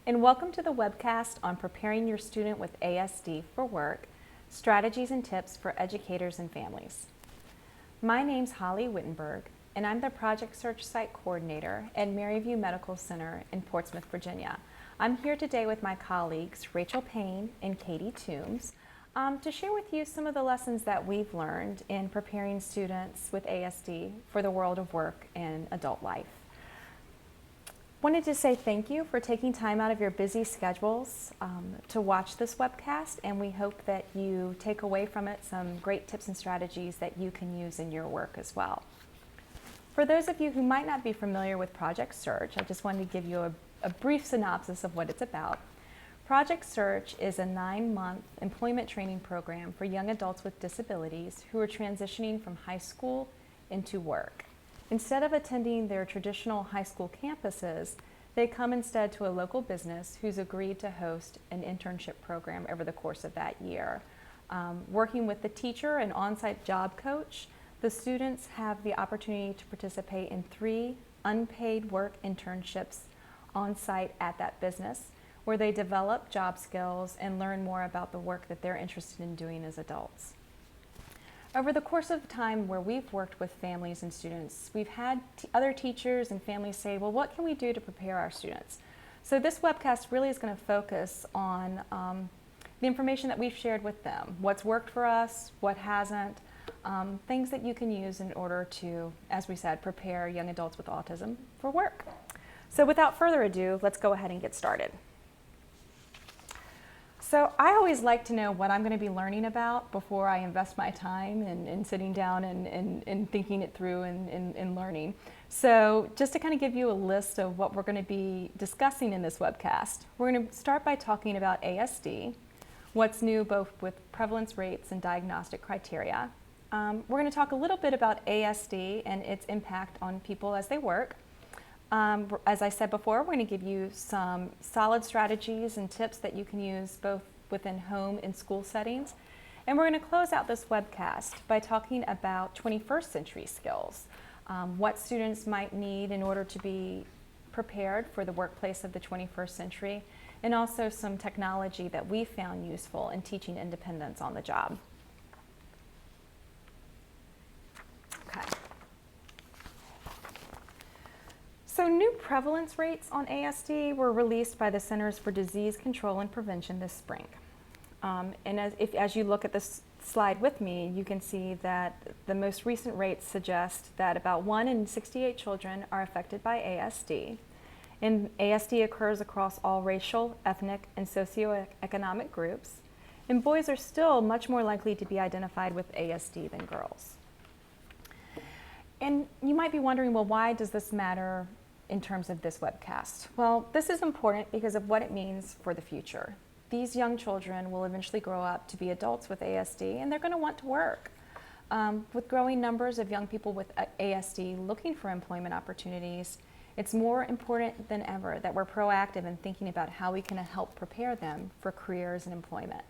and welcome to the webcast on preparing your student with ASD for work, strategies and tips for educators and families. My name's Holly Whittenburg, and I'm the Project Search Site Coordinator at Maryview Medical Center in Portsmouth, Virginia. I'm here today with my colleagues, Rachel Payne and Katie Toombs, to share with you some of the lessons that we've learned in preparing students with ASD for the world of work and adult life. Wanted to say thank you for taking time out of your busy schedules to watch this webcast, and we hope that you take away from it some great tips and strategies that you can use in your work as well. For those of you who might not be familiar with Project Search, I just wanted to give you a brief synopsis of what it's about. Project Search is a 9-month employment training program for young adults with disabilities who are transitioning from high school into work. Instead of attending their traditional high school campuses, they come instead to a local business who's agreed to host an internship program over the course of that year. Working with the teacher and on-site job coach, the students have the opportunity to participate in 3 unpaid work internships on-site at that business, where they develop job skills and learn more about the work that they're interested in doing as adults. Over the course of time where we've worked with families and students, we've had other teachers and families say, well, what can we do to prepare our students? So this webcast really is going to focus on the information that we've shared with them, what's worked for us, what hasn't, things that you can use in order to, as we said, prepare young adults with autism for work. So without further ado, let's go ahead and get started. So I always like to know what I'm going to be learning about before I invest my time in sitting down and thinking it through and learning. So just to kind of give you a list of what we're going to be discussing in this webcast, we're going to start by talking about ASD, what's new both with prevalence rates and diagnostic criteria. We're going to talk a little bit about ASD and its impact on people as they work. As I said before, we're going to give you some solid strategies and tips that you can use both within home and school settings. And we're going to close out this webcast by talking about 21st century skills, what students might need in order to be prepared for the workplace of the 21st century, and also some technology that we found useful in teaching independence on the job. Okay. So new prevalence rates on ASD were released by the Centers for Disease Control and Prevention this spring. And as you look at this slide with me, you can see that the most recent rates suggest that about 1 in 68 children are affected by ASD. And ASD occurs across all racial, ethnic, and socioeconomic groups. And boys are still much more likely to be identified with ASD than girls. And you might be wondering, well, why does this matter in terms of this webcast? Well, this is important because of what it means for the future. These young children will eventually grow up to be adults with ASD, and they're going to want to work. With growing numbers of young people with ASD looking for employment opportunities, it's more important than ever that we're proactive in thinking about how we can help prepare them for careers and employment.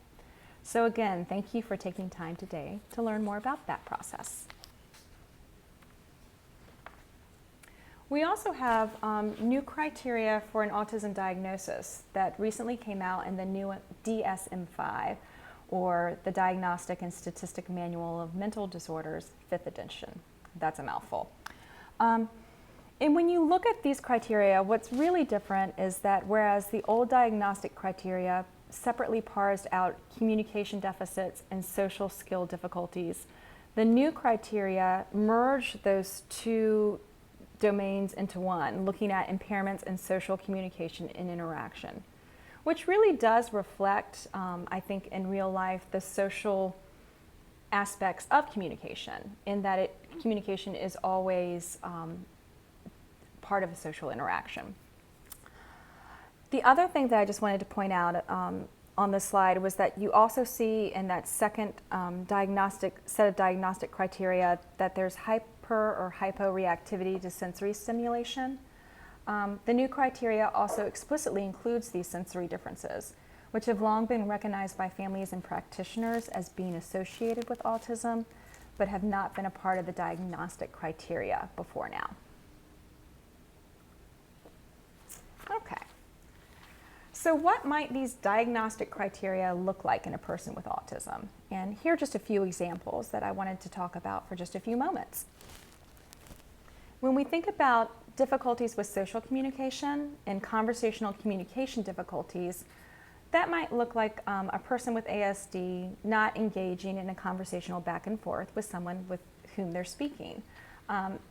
So again, thank you for taking time today to learn more about that process. We also have new criteria for an autism diagnosis that recently came out in the new DSM-5, or the Diagnostic and Statistic Manual of Mental Disorders, 5th edition. That's a mouthful. And when you look at these criteria, what's really different is that whereas the old diagnostic criteria separately parsed out communication deficits and social skill difficulties, the new criteria merge those two domains into one, looking at impairments in social communication and interaction, which really does reflect, I think, in real life, the social aspects of communication, in that communication is always part of a social interaction. The other thing that I just wanted to point out on this slide was that you also see in that second set of diagnostic criteria that there's hyper or hyporeactivity to sensory stimulation. The new criteria also explicitly includes these sensory differences, which have long been recognized by families and practitioners as being associated with autism, but have not been a part of the diagnostic criteria before now. Okay. So what might these diagnostic criteria look like in a person with autism? And here are just a few examples that I wanted to talk about for just a few moments. When we think about difficulties with social communication and conversational communication difficulties, that might look like a person with ASD not engaging in a conversational back and forth with someone with whom they're speaking.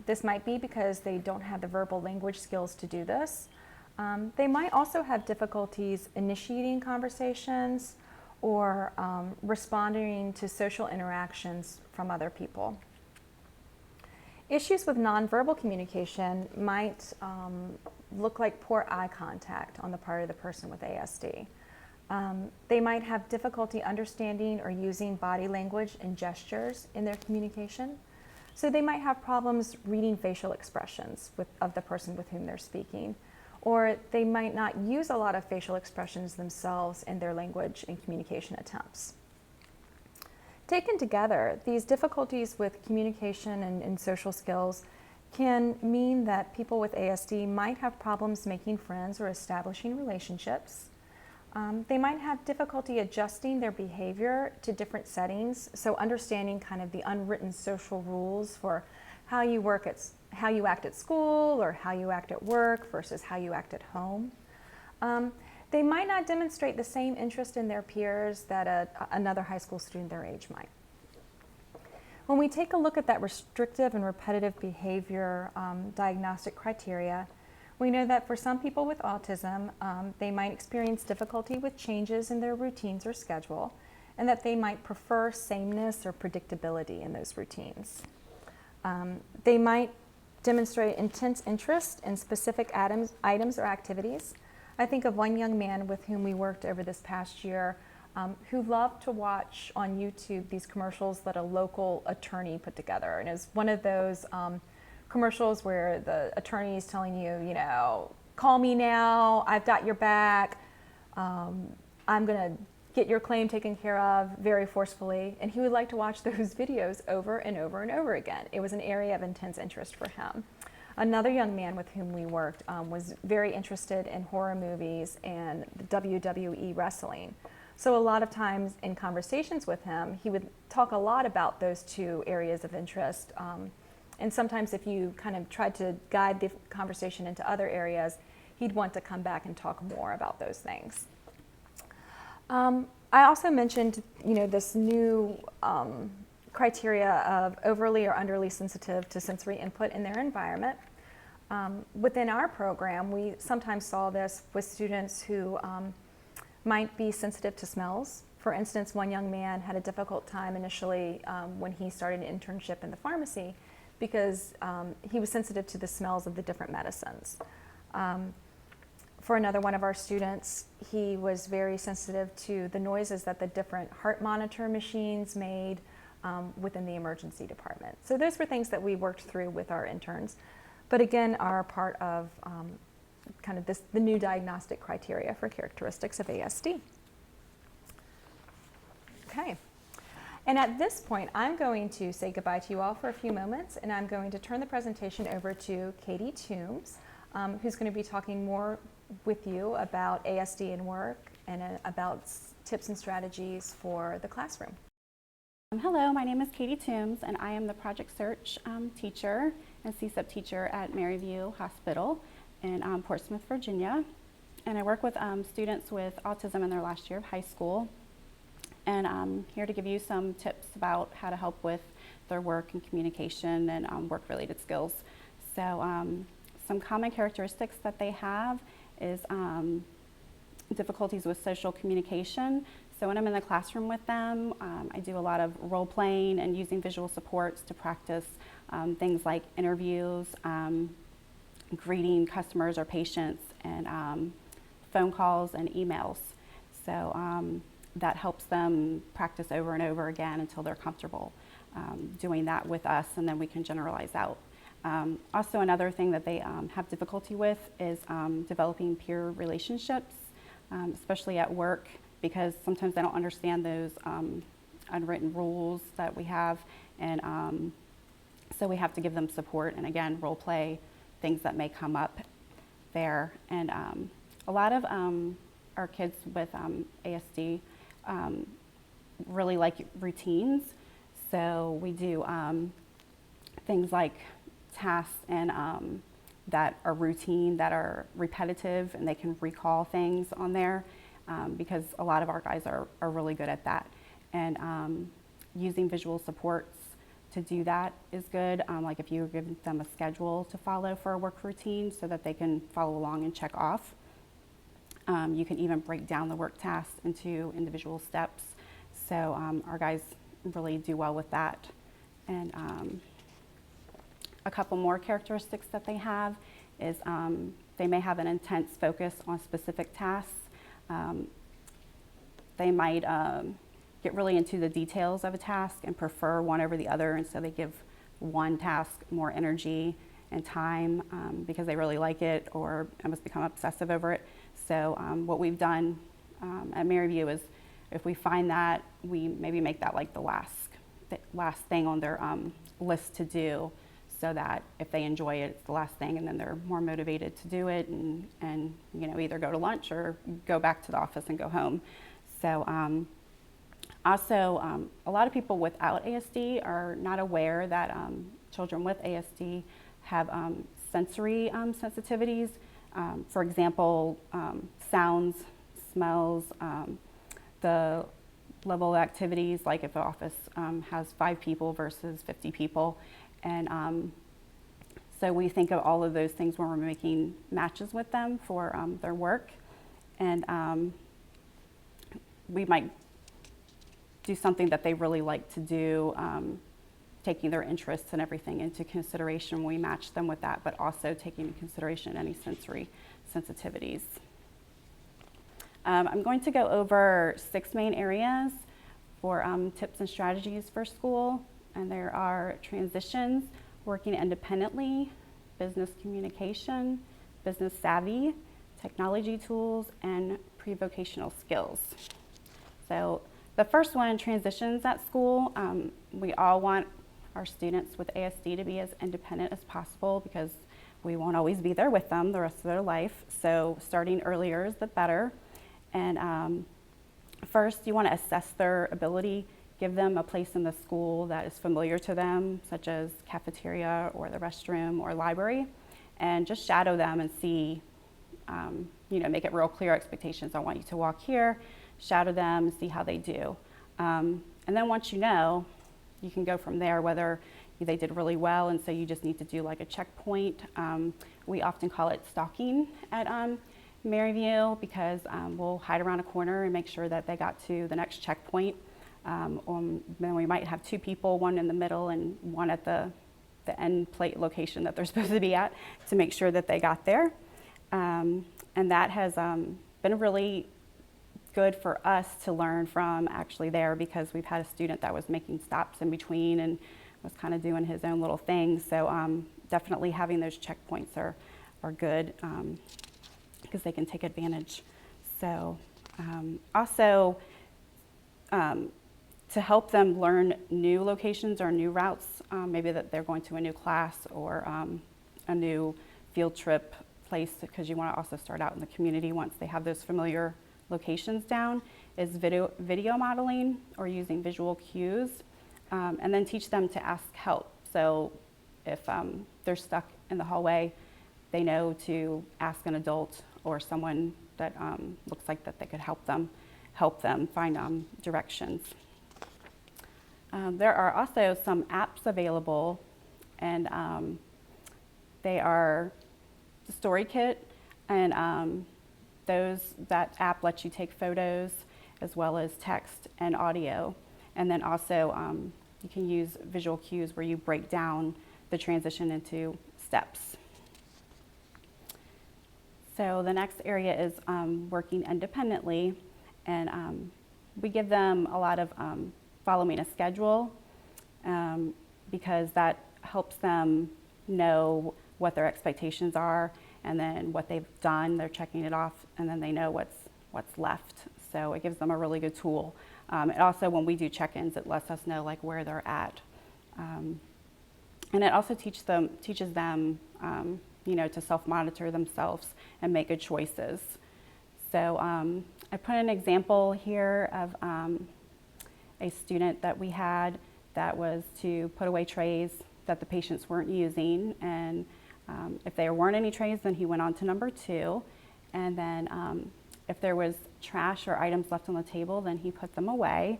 This might be because they don't have the verbal language skills to do this. They might also have difficulties initiating conversations or responding to social interactions from other people. Issues with nonverbal communication might look like poor eye contact on the part of the person with ASD. They might have difficulty understanding or using body language and gestures in their communication. So they might have problems reading facial expressions of the person with whom they're speaking. Or they might not use a lot of facial expressions themselves in their language and communication attempts. Taken together, these difficulties with communication and social skills can mean that people with ASD might have problems making friends or establishing relationships. They might have difficulty adjusting their behavior to different settings, so understanding kind of the unwritten social rules for how you act at school or how you act at work versus how you act at home. They might not demonstrate the same interest in their peers that another high school student their age might. When we take a look at that restrictive and repetitive behavior diagnostic criteria, we know that for some people with autism, they might experience difficulty with changes in their routines or schedule, and that they might prefer sameness or predictability in those routines. They might demonstrate intense interest in specific items or activities. I think of one young man with whom we worked over this past year who loved to watch on YouTube these commercials that a local attorney put together. And it was one of those commercials where the attorney is telling you, you know, call me now, I've got your back, I'm gonna get your claim taken care of very forcefully. And he would like to watch those videos over and over and over again. It was an area of intense interest for him. Another young man with whom we worked was very interested in horror movies and WWE wrestling. So a lot of times in conversations with him, he would talk a lot about those two areas of interest. And sometimes if you kind of tried to guide the conversation into other areas, he'd want to come back and talk more about those things. I also mentioned, you know, this new criteria of overly or underly sensitive to sensory input in their environment. Within our program, we sometimes saw this with students who might be sensitive to smells. For instance, one young man had a difficult time initially when he started an internship in the pharmacy because he was sensitive to the smells of the different medicines. For another one of our students, he was very sensitive to the noises that the different heart monitor machines made within the emergency department. So those were things that we worked through with our interns, but again are part of kind of the new diagnostic criteria for characteristics of ASD. Okay. And at this point, I'm going to say goodbye to you all for a few moments, and I'm going to turn the presentation over to Katie Toombs, who's going to be talking more with you about ASD and work and about tips and strategies for the classroom. Hello, my name is Katie Toombs, and I am the Project Search teacher and CSEP teacher at Maryview Hospital in Portsmouth, Virginia. And I work with students with autism in their last year of high school. And I'm here to give you some tips about how to help with their work and communication and work-related skills. So some common characteristics that they have is difficulties with social communication. So when I'm in the classroom with them, I do a lot of role-playing and using visual supports to practice things like interviews, greeting customers or patients, and phone calls and emails. So that helps them practice over and over again until they're comfortable doing that with us, and then we can generalize out. Also, another thing that they have difficulty with is developing peer relationships, especially at work, because sometimes they don't understand those unwritten rules that we have, and so we have to give them support and, again, role play things that may come up there. And a lot of our kids with ASD really like routines. So we do things like tasks and that are routine, that are repetitive, and they can recall things on there because a lot of our guys are really good at that. And using visual supports to do that is good. Like if you give them a schedule to follow for a work routine so that they can follow along and check off. You can even break down the work tasks into individual steps. So our guys really do well with that. And a couple more characteristics that they have is they may have an intense focus on specific tasks. They might get really into the details of a task and prefer one over the other, and so they give one task more energy and time because they really like it or almost become obsessive over it. So what we've done at Maryview is if we find that, we maybe make that like the last thing on their list to do, so that if they enjoy it, it's the last thing, and then they're more motivated to do it and you know, either go to lunch or go back to the office and go home. So also, a lot of people without ASD are not aware that children with ASD have sensory sensitivities. For example, sounds, smells, the level of activities, like if an office has 5 people versus 50 people. And so we think of all of those things when we're making matches with them for their work. And we might do something that they really like to do, taking their interests and everything into consideration when we match them with that, but also taking into consideration any sensory sensitivities. I'm going to go over 6 main areas for tips and strategies for school, and there are transitions, working independently, business communication, business savvy, technology tools, and pre-vocational skills. So the first one, transitions at school. We all want our students with ASD to be as independent as possible because we won't always be there with them the rest of their life. So starting earlier is the better. And first, you want to assess their ability. Give them a place in the school that is familiar to them, such as cafeteria or the restroom or library, and just shadow them and see, you know, make it real clear expectations. I want you to walk here, shadow them, and see how they do. And then once you know, you can go from there, whether they did really well, and so you just need to do like a checkpoint. We often call it stalking at Maryview because we'll hide around a corner and make sure that they got to the next checkpoint. Then we might have 2 people, one in the middle and one at the end plate location that they're supposed to be at, to make sure that they got there. And that has been really good for us to learn from actually there, because we've had a student that was making stops in between and was kind of doing his own little thing. So definitely having those checkpoints are good because they can take advantage. So also to help them learn new locations or new routes, maybe that they're going to a new class or a new field trip place, because you want to also start out in the community once they have those familiar locations down, is video modeling or using visual cues, and then teach them to ask help. So if they're stuck in the hallway, they know to ask an adult or someone that looks like that they could help them find directions. There are also some apps available, and they are the Story Kit, and that app lets you take photos as well as text and audio. And then also you can use visual cues where you break down the transition into steps. So the next area is working independently, and we give them a lot of following a schedule because that helps them know what their expectations are, and then what they've done, they're checking it off, and then they know what's left. So it gives them a really good tool. And also when we do check-ins, it lets us know like where they're at. And it also teaches them you know, to self-monitor themselves and make good choices. So I put an example here of a student that we had that was to put away trays that the patients weren't using, and if there weren't any trays, then he went on to number 2, and then if there was trash or items left on the table, then he put them away.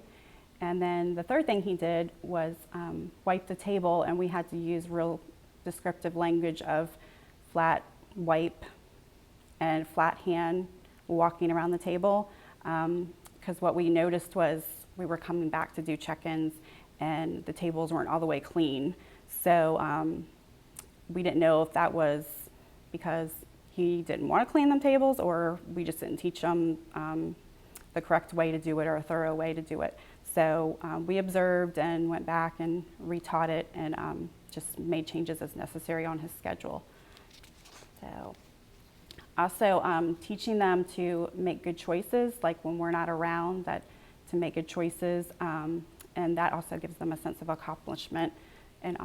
And then the third thing he did was wipe the table, and we had to use real descriptive language of flat wipe and flat hand walking around the table, because what we noticed was we were coming back to do check-ins and the tables weren't all the way clean. So we didn't know if that was because he didn't want to clean them tables, or we just didn't teach him the correct way to do it or a thorough way to do it. So we observed and went back and retaught it, and just made changes as necessary on his schedule. So also teaching them to make good choices, like when we're not around, that to make good choices, and that also gives them a sense of accomplishment. And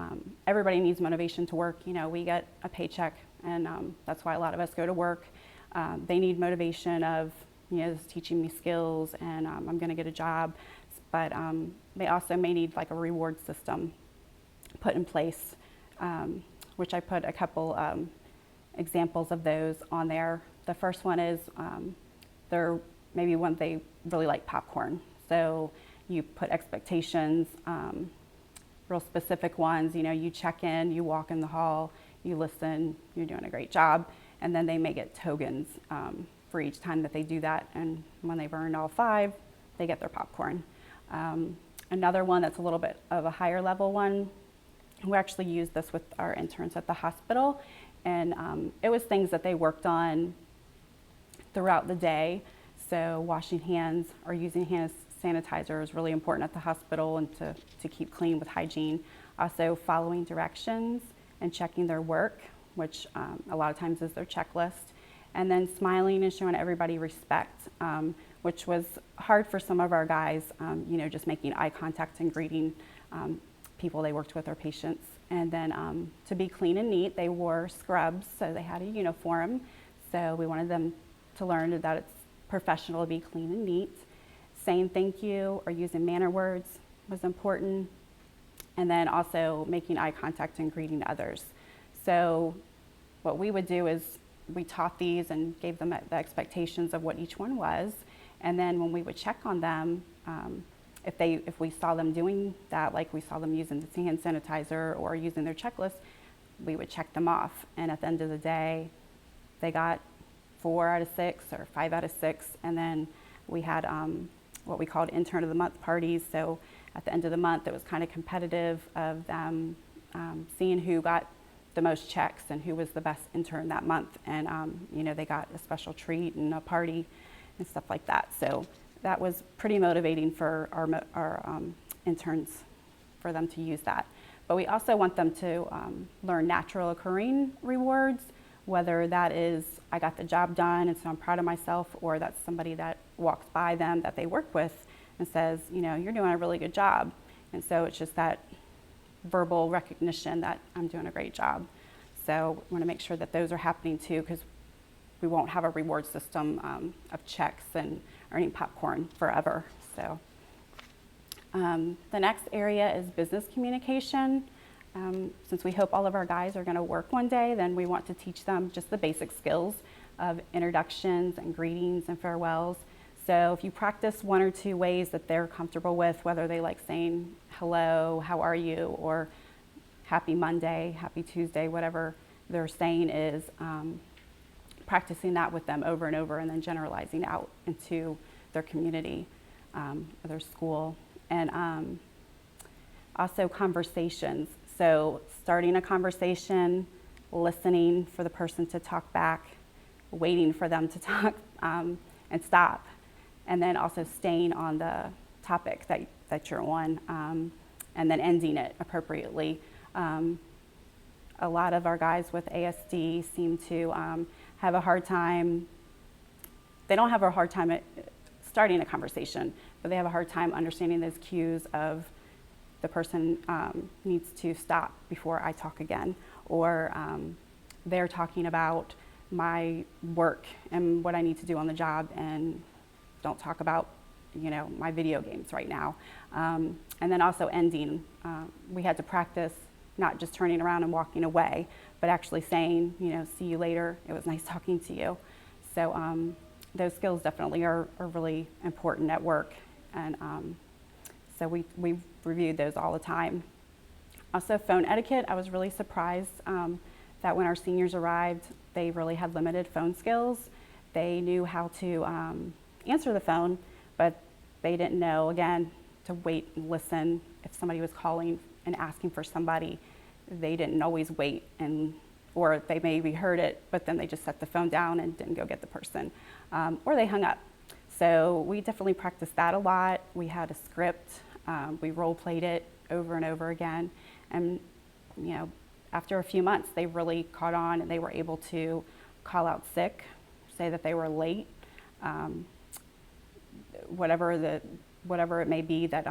everybody needs motivation to work. You know, we get a paycheck, and that's why a lot of us go to work. They need motivation of, you know, this is teaching me skills, and I'm going to get a job. But they also may need like a reward system put in place, which I put a couple examples of those on there. The first one is they're maybe when they really like popcorn. So you put expectations, real specific ones. You know, you check in, you walk in the hall, you listen, you're doing a great job, and then they may get tokens for each time that they do that. And when they've earned all 5, they get their popcorn. Another one that's a little bit of a higher level one, we actually used this with our interns at the hospital, and it was things that they worked on throughout the day. So washing hands or using hand sanitizer is really important at the hospital, and to keep clean with hygiene. Also following directions and checking their work, which a lot of times is their checklist. And then smiling and showing everybody respect, which was hard for some of our guys, you know, just making eye contact and greeting people they worked with or patients. And then to be clean and neat, they wore scrubs, so they had a uniform. So we wanted them to learn that it's professional to be clean and neat. Saying thank you or using manner words was important. And then also making eye contact and greeting others. So what we would do is we taught these and gave them the expectations of what each one was. And then when we would check on them, if we saw them doing that, like we saw them using the hand sanitizer or using their checklist, we would check them off. And at the end of the day, they got 4 out of 6 or 5 out of 6. And then we had what we called intern of the month parties. So at the end of the month, it was kind of competitive of them seeing who got the most checks and who was the best intern that month. And you know, they got a special treat and a party and stuff like that. So that was pretty motivating for our interns, for them to use that. But we also want them to learn natural occurring rewards, whether that is, I got the job done and so I'm proud of myself, or that's somebody that walks by them that they work with and says, you know, you're doing a really good job. And so it's just that verbal recognition that I'm doing a great job. So we want to make sure that those are happening too, because we won't have a reward system of checks and earning popcorn forever. So the next area is business communication. Since we hope all of our guys are going to work one day, then we want to teach them just the basic skills of introductions and greetings and farewells. So if you practice 1 or 2 ways that they're comfortable with, whether they like saying hello, how are you, or happy Monday, happy Tuesday, whatever they're saying is, practicing that with them over and over, and then generalizing out into their community, or their school. And also conversations. So starting a conversation, listening for the person to talk back, waiting for them to talk and stop, and then also staying on the topic that you're on, and then ending it appropriately. A lot of our guys with ASD seem to have a hard time. They don't have a hard time at starting a conversation, but they have a hard time understanding those cues of the person needs to stop before I talk again, or they're talking about my work and what I need to do on the job, and don't talk about, my video games right now. And then also ending. We had to practice not just turning around and walking away, but actually saying, see you later. It was nice talking to you. So those skills definitely are really important at work. And so we reviewed those all the time. Also, phone etiquette. I was really surprised that when our seniors arrived, they really had limited phone skills. They knew how to answer the phone, but they didn't know, again, to wait and listen. If somebody was calling and asking for somebody, they didn't always wait, or they maybe heard it, but then they just set the phone down and didn't go get the person, or they hung up. So we definitely practiced that a lot. We had a script. We role played it over and over again. And, after a few months, they really caught on, and they were able to call out sick, say that they were late, whatever it may be that,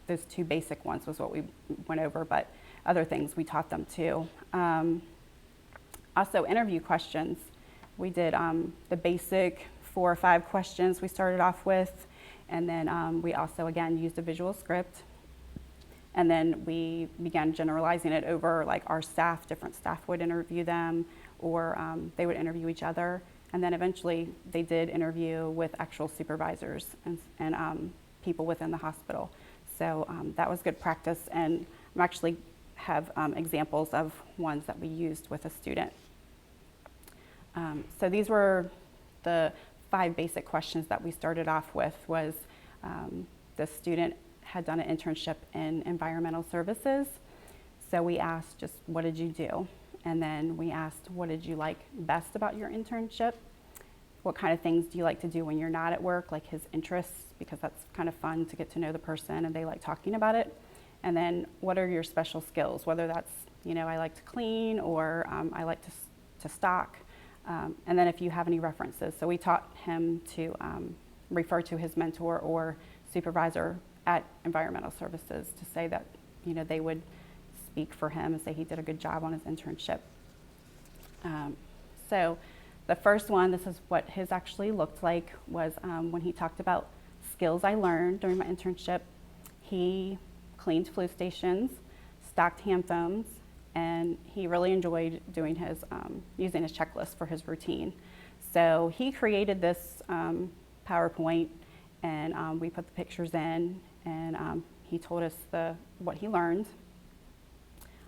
those two basic ones was what we went over, but other things we taught them too. Also, interview questions. We did the basic 4 or 5 questions we started off with, and then we also, again, used a visual script. And then we began generalizing it over, like, our staff. Different staff would interview them, or they would interview each other. And then eventually they did interview with actual supervisors and people within the hospital. So that was good practice, and I actually have examples of ones that we used with a student. So these were the 5 basic questions that we started off with. Was the student had done an internship in environmental services. So we asked just, what did you do? And then we asked, what did you like best about your internship? What kind of things do you like to do when you're not at work, like his interests, because that's kind of fun to get to know the person and they like talking about it. And then what are your special skills, whether that's, I like to clean, or I like to stock. And then if you have any references. So we taught him to refer to his mentor or supervisor at environmental services to say that, they would speak for him and say he did a good job on his internship. So the first one, this is what his actually looked like, was when he talked about skills I learned during my internship. He cleaned flu stations, stocked hand phones, and he really enjoyed doing his, using his checklist for his routine. So he created this PowerPoint, and we put the pictures in, and he told us what he learned.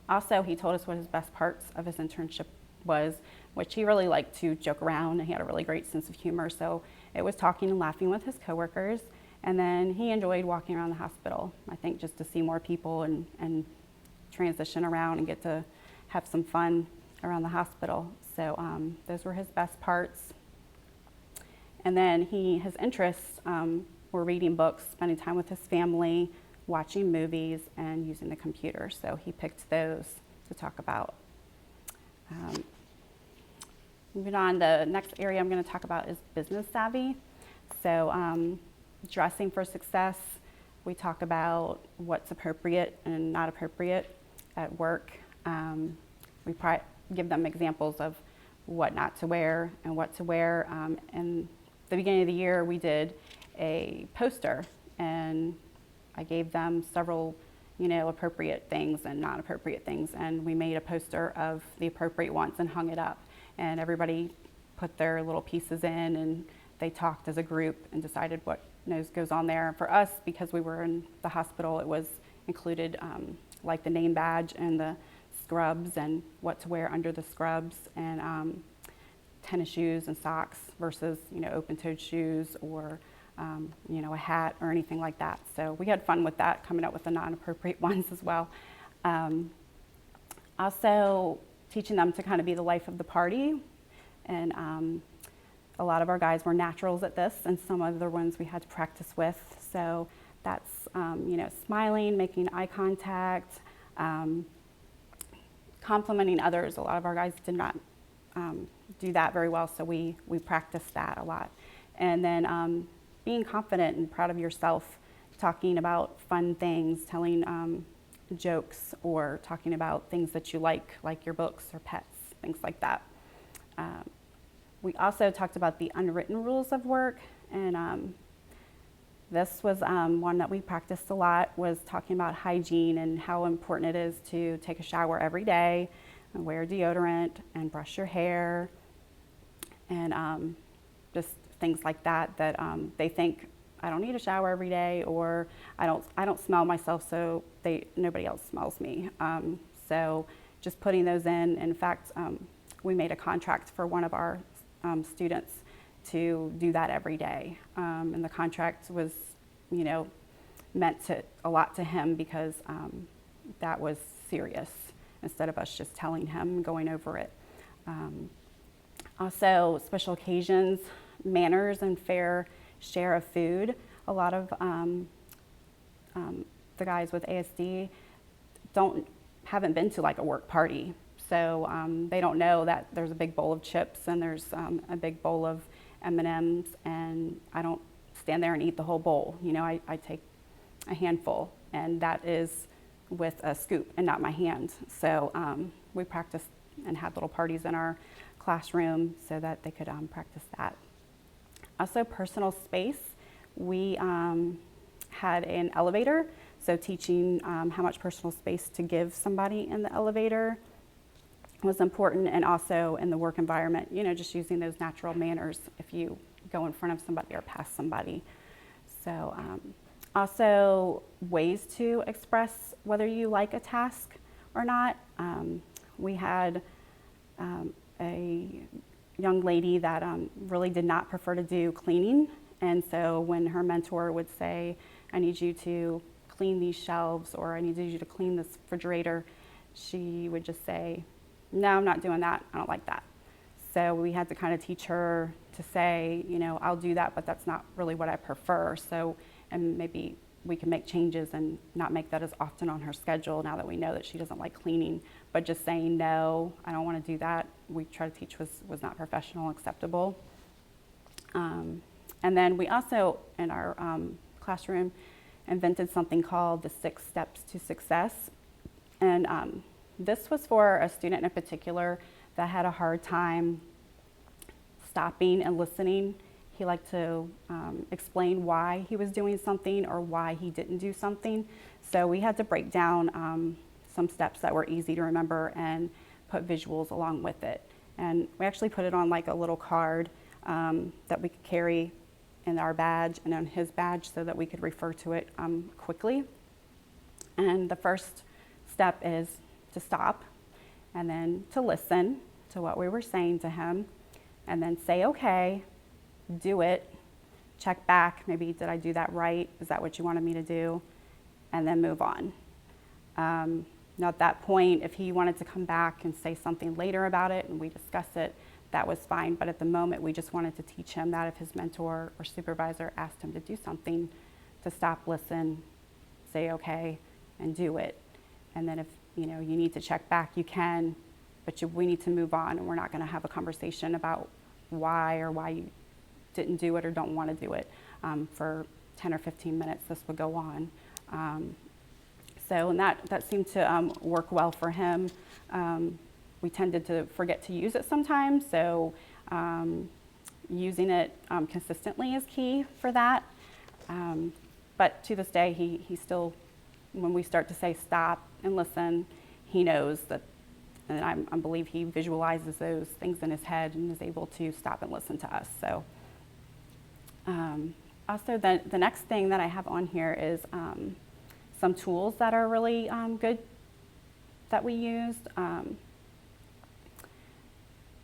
Also, he told us what his best parts of his internship was, which he really liked to joke around, and he had a really great sense of humor. So it was talking and laughing with his coworkers, and then he enjoyed walking around the hospital, I think, just to see more people and transition around and get to have some fun around the hospital. So those were his best parts. And then his interests were reading books, spending time with his family, watching movies, and using the computer. So he picked those to talk about. Moving on, the next area I'm going to talk about is business savvy. So dressing for success. We talk about what's appropriate and not appropriate at work. We give them examples of what not to wear and what to wear. And the beginning of the year, we did a poster, and I gave them several, appropriate things and not appropriate things, and we made a poster of the appropriate ones and hung it up, and everybody put their little pieces in, and they talked as a group and decided what goes on there. For us, because we were in the hospital, it was included like the name badge and the scrubs and what to wear under the scrubs, and tennis shoes and socks versus, open-toed shoes, or a hat or anything like that. So we had fun with that, coming up with the non-appropriate ones as well. Also teaching them to kind of be the life of the party. And a lot of our guys were naturals at this, and some other ones we had to practice with. So that's, smiling, making eye contact, complimenting others. A lot of our guys did not do that very well, so we practiced that a lot. And then being confident and proud of yourself, talking about fun things, telling jokes, or talking about things that you like your books or pets, things like that. We also talked about the unwritten rules of work, and this was one that we practiced a lot, was talking about hygiene and how important it is to take a shower every day and wear deodorant and brush your hair and just things like that they think I don't need a shower every day, or I don't smell myself, so nobody else smells me. So just putting those in fact, we made a contract for one of our students to do that every day. And the contract was, meant a lot to him because that was serious instead of us just telling him and going over it. Also, special occasions, manners and fair share of food. A lot of the guys with ASD haven't been to like a work party. So they don't know that there's a big bowl of chips and there's a big bowl of M&Ms, and I don't stand there and eat the whole bowl. I take a handful, and that is with a scoop and not my hand. So we practiced and had little parties in our classroom so that they could practice that. Also, personal space. We had an elevator, so teaching how much personal space to give somebody in the elevator was important, and also in the work environment, just using those natural manners if you go in front of somebody or past somebody. So also ways to express whether you like a task or not. We had a young lady that really did not prefer to do cleaning, and so when her mentor would say, I need you to clean these shelves, or I need you to clean this refrigerator, she would just say, no, I'm not doing that, I don't like that. So we had to kind of teach her to say, I'll do that, but that's not really what I prefer. So, and maybe we can make changes and not make that as often on her schedule now that we know that she doesn't like cleaning, but just saying, no, I don't want to do that, we try to teach was not professional, acceptable. And then we also, in our classroom, invented something called the 6 Steps to Success. And this was for a student in particular that had a hard time stopping and listening. He liked to explain why he was doing something or why he didn't do something. So we had to break down some steps that were easy to remember and put visuals along with it. And we actually put it on like a little card that we could carry in our badge and on his badge so that we could refer to it quickly. And the first step is to stop, and then to listen to what we were saying to him, and then say, okay, do it, check back, maybe did I do that right? Is that what you wanted me to do? And then move on. Now at that point, if he wanted to come back and say something later about it and we discuss it, that was fine. But at the moment, we just wanted to teach him that if his mentor or supervisor asked him to do something, to stop, listen, say okay, and do it. And then if you need to check back, you can, but we need to move on, and we're not going to have a conversation about why you didn't do it or don't want to do it. For 10 or 15 minutes, this would go on. And that seemed to work well for him. We tended to forget to use it sometimes, so using it consistently is key for that. But to this day, he still, when we start to say stop and listen, he knows that, and I believe he visualizes those things in his head and is able to stop and listen to us. So also the next thing that I have on here is some tools that are really good that we used,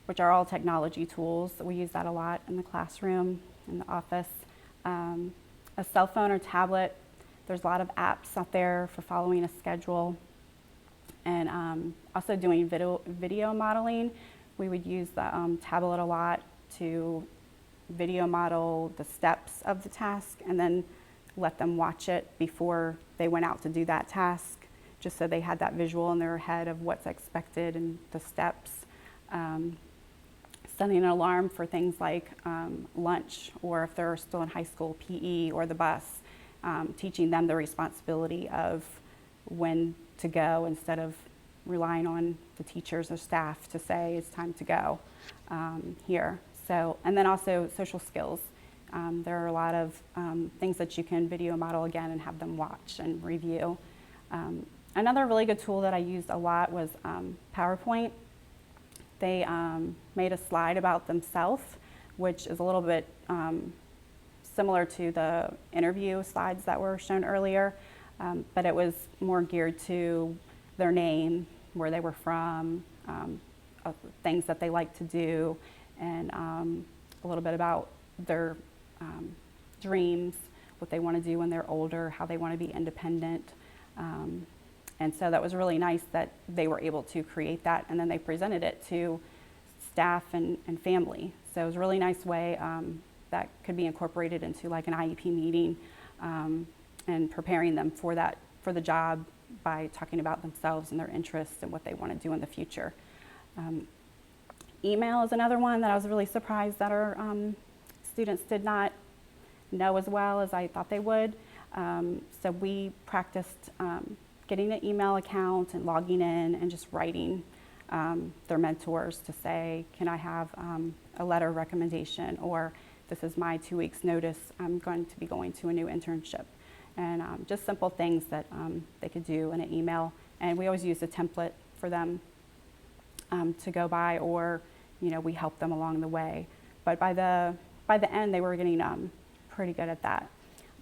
which are all technology tools. We use that a lot in the classroom, in the office. A cell phone or tablet. There's a lot of apps out there for following a schedule. And also doing video modeling. We would use the tablet a lot to video model the steps of the task and then let them watch it before they went out to do that task, just so they had that visual in their head of what's expected and the steps. Setting an alarm for things like lunch, or if they're still in high school, PE or the bus, teaching them the responsibility of when to go instead of relying on the teachers or staff to say it's time to go here. So, and then also social skills. There are a lot of things that you can video model again and have them watch and review. Another really good tool that I used a lot was PowerPoint. They made a slide about themselves, which is a little bit similar to the interview slides that were shown earlier, but it was more geared to their name, where they were from, things that they like to do, and a little bit about their dreams, what they want to do when they're older, how they want to be independent. And so that was really nice that they were able to create that, and then they presented it to staff and family. So it was a really nice way that could be incorporated into like an IEP meeting and preparing them for that, for the job by talking about themselves and their interests and what they want to do in the future. Email is another one that I was really surprised that our students did not know as well as I thought they would. So we practiced getting an email account and logging in and just writing their mentors to say, can I have a letter of recommendation, or this is my 2 weeks notice, I'm going to be going to a new internship. And just simple things that they could do in an email. And we always use a template for them to go by, or we help them along the way. But by the end, they were getting pretty good at that.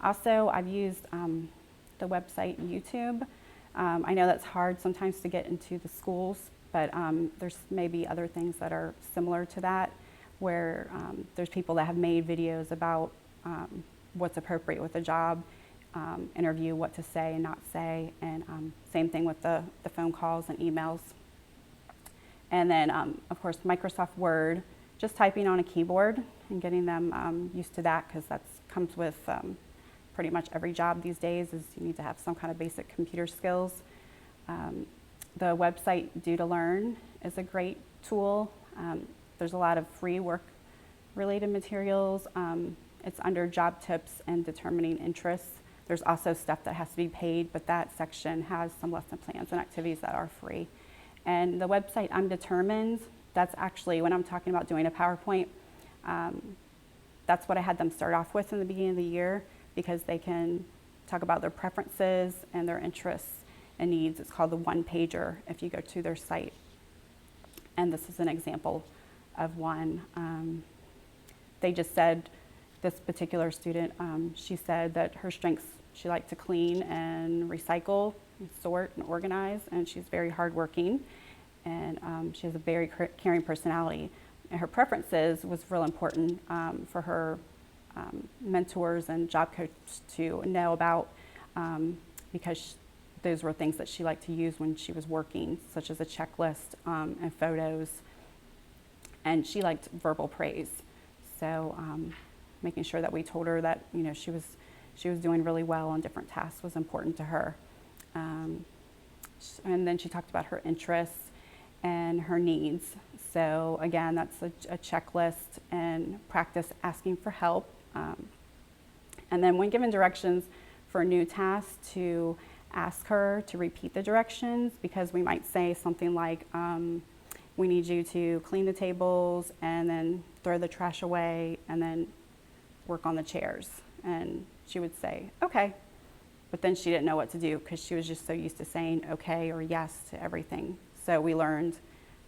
Also, I've used the website YouTube. I know that's hard sometimes to get into the schools, but there's maybe other things that are similar to that, where there's people that have made videos about what's appropriate with a job interview, what to say and not say, and same thing with the phone calls and emails. And then, of course, Microsoft Word, just typing on a keyboard and getting them used to that, because that comes with pretty much every job these days, is you need to have some kind of basic computer skills. The website Due to Learn is a great tool. There's a lot of free work-related materials. It's under job tips and determining interests. There's also stuff that has to be paid, but that section has some lesson plans and activities that are free. And the website I'm Determined, that's actually, when I'm talking about doing a PowerPoint, that's what I had them start off with in the beginning of the year, because they can talk about their preferences and their interests and needs. It's called the one pager if you go to their site. And this is an example of one. They just said, this particular student, she said that her strengths, she liked to clean and recycle, and sort and organize, and she's very hardworking, and she has a very caring personality. And her preferences was real important for her mentors and job coaches to know about, because those were things that she liked to use when she was working, such as a checklist and photos. And she liked verbal praise. So making sure that we told her that she was doing really well on different tasks was important to her. And then she talked about her interests and her needs. So again, that's a checklist, and practice asking for help. And then when given directions for a new task, to ask her to repeat the directions, because we might say something like, we need you to clean the tables and then throw the trash away and then work on the chairs. And she would say, okay. But then she didn't know what to do, because she was just so used to saying okay or yes to everything. So we learned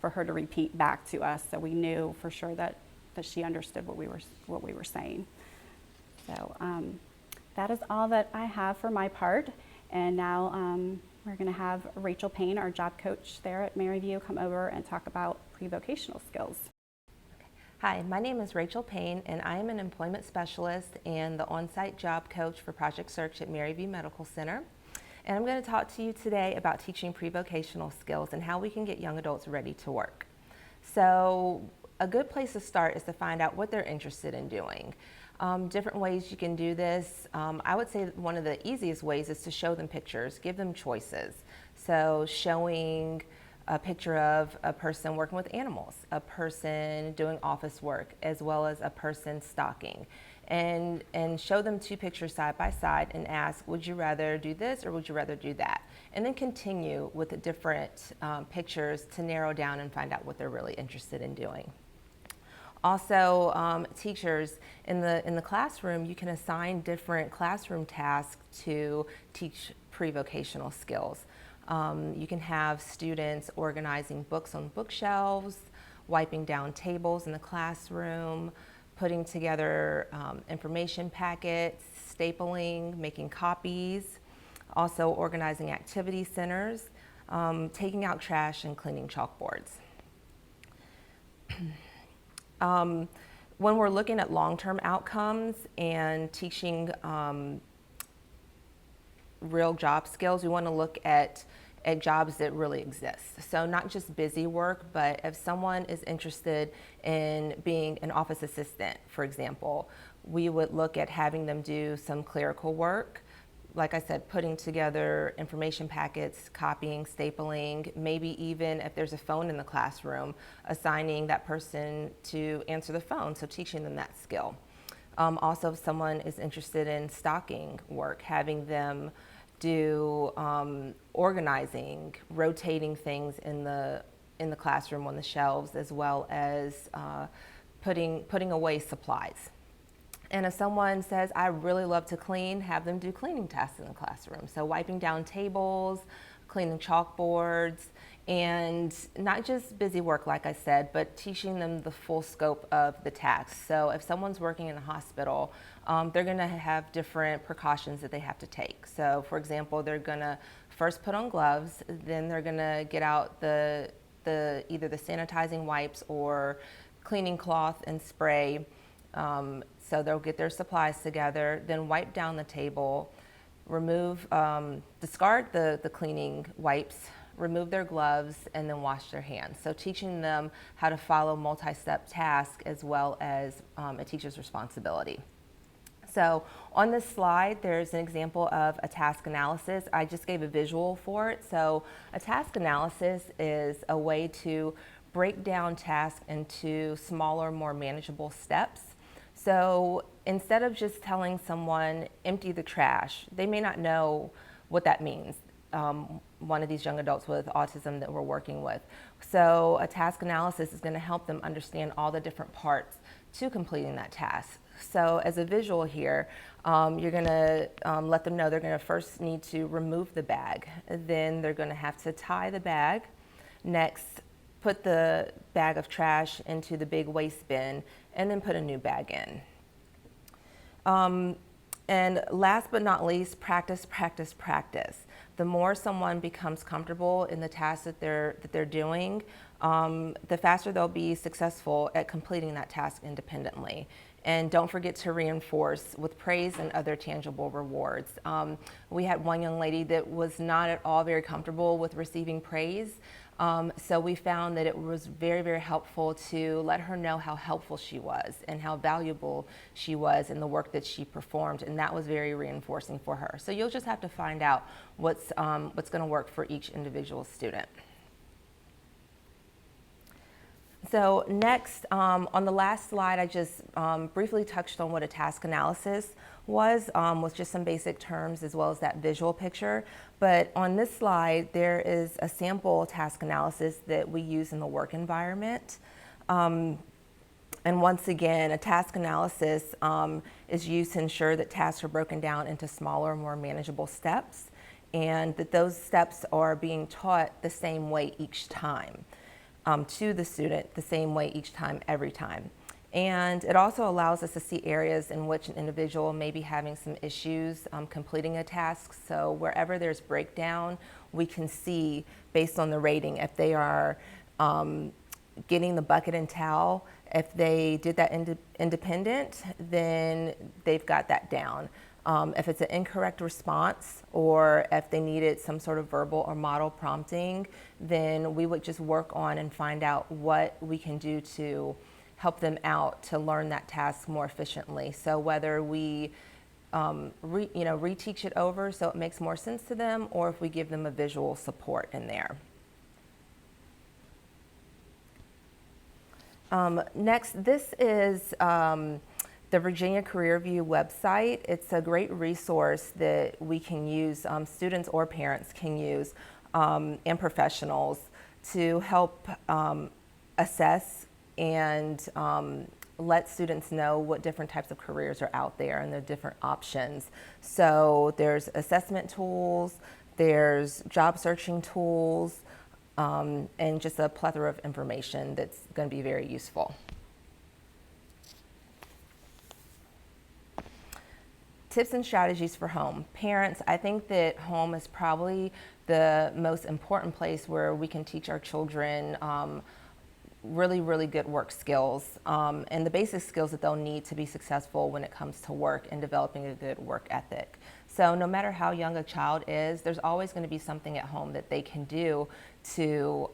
for her to repeat back to us, so we knew for sure that she understood what we were saying. So that is all that I have for my part. And now we're going to have Rachel Payne, our job coach there at Maryview, come over and talk about pre-vocational skills. Hi, my name is Rachel Payne, and I am an employment specialist and the on-site job coach for Project Search at Maryview Medical Center. And I'm going to talk to you today about teaching pre-vocational skills and how we can get young adults ready to work. So a good place to start is to find out what they're interested in doing. Different ways you can do this. I would say one of the easiest ways is to show them pictures, give them choices. So showing a picture of a person working with animals, a person doing office work, as well as a person stocking. and show them two pictures side by side and ask, would you rather do this or would you rather do that? And then continue with the different pictures to narrow down and find out what they're really interested in doing. Also, teachers in the classroom, you can assign different classroom tasks to teach pre-vocational skills. You can have students organizing books on bookshelves, wiping down tables in the classroom, putting together information packets, stapling, making copies, also organizing activity centers, taking out trash, and cleaning chalkboards. When we're looking at long-term outcomes and teaching real job skills, we want to look at jobs that really exist. So not just busy work, but if someone is interested in being an office assistant, for example, we would look at having them do some clerical work. Like I said, putting together information packets, copying, stapling, maybe even if there's a phone in the classroom, assigning that person to answer the phone, so teaching them that skill. Also, if someone is interested in stocking work, having them do organizing, rotating things in the classroom on the shelves, as well as putting away supplies. And if someone says, I really love to clean, have them do cleaning tasks in the classroom. So wiping down tables, cleaning chalkboards, and not just busy work, like I said, but teaching them the full scope of the task. So if someone's working in a hospital, they're gonna have different precautions that they have to take. So for example, they're gonna first put on gloves, then they're gonna get out either the sanitizing wipes or cleaning cloth and spray. So they'll get their supplies together, then wipe down the table, discard the cleaning wipes, remove their gloves, and then wash their hands. So teaching them how to follow multi-step tasks as well as a teacher's responsibility. So on this slide, there's an example of a task analysis. I just gave a visual for it. So a task analysis is a way to break down tasks into smaller, more manageable steps. So instead of just telling someone, empty the trash, they may not know what that means. One of these young adults with autism that we're working with. So a task analysis is going to help them understand all the different parts to completing that task. So as a visual here, you're going to let them know they're going to first need to remove the bag. Then they're going to have to tie the bag. Next, put the bag of trash into the big waste bin, and then put a new bag in. And last but not least, practice, practice, practice. The more someone becomes comfortable in the tasks that they're doing, the faster they'll be successful at completing that task independently. And don't forget to reinforce with praise and other tangible rewards. We had one young lady that was not at all very comfortable with receiving praise. So we found that it was very, very helpful to let her know how helpful she was and how valuable she was in the work that she performed, and that was very reinforcing for her. So you'll just have to find out what's going to work for each individual student. So next, on the last slide, I just briefly touched on what a task analysis was with just some basic terms as well as that visual picture. But on this slide, there is a sample task analysis that we use in the work environment. And once again, a task analysis is used to ensure that tasks are broken down into smaller, more manageable steps, and that those steps are being taught the same way each time. To the student the same way each time, every time. And it also allows us to see areas in which an individual may be having some issues completing a task. So wherever there's breakdown, we can see based on the rating if they are getting the bucket and towel. If they did that independent, then they've got that down. If it's an incorrect response or if they needed some sort of verbal or model prompting, then we would just work on and find out what we can do to help them out to learn that task more efficiently. So whether we reteach it over so it makes more sense to them, or if we give them a visual support in there. Next, this is the Virginia Career View website. It's a great resource that we can use, students or parents can use, and professionals to help assess and let students know what different types of careers are out there and the different options. So there's assessment tools, there's job searching tools, and just a plethora of information that's going to be very useful. Tips and strategies for home. Parents, I think that home is probably the most important place where we can teach our children really good work skills and the basic skills that they'll need to be successful when it comes to work and developing a good work ethic. So no matter how young a child is, there's always going to be something at home that they can do to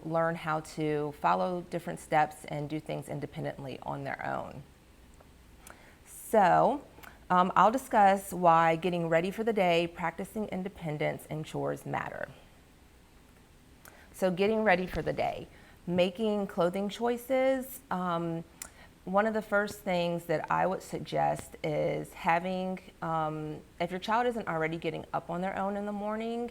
learn how to follow different steps and do things independently on their own. So I'll discuss why getting ready for the day, practicing independence, and chores matter. So getting ready for the day, making clothing choices. One of the first things that I would suggest is having, if your child isn't already getting up on their own in the morning,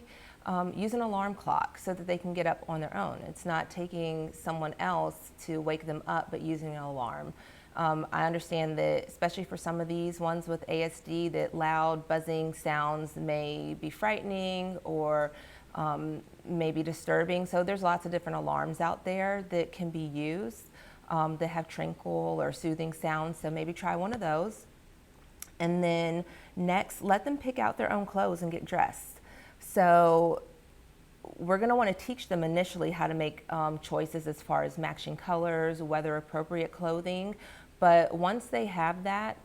use an alarm clock so that they can get up on their own. It's not taking someone else to wake them up, but using an alarm. I understand that, especially for some of these ones with ASD, that loud buzzing sounds may be frightening or may be disturbing. So there's lots of different alarms out there that can be used that have tranquil or soothing sounds. So maybe try one of those. And then next, let them pick out their own clothes and get dressed. So we're going to want to teach them initially how to make choices as far as matching colors, weather appropriate clothing. But once they have that,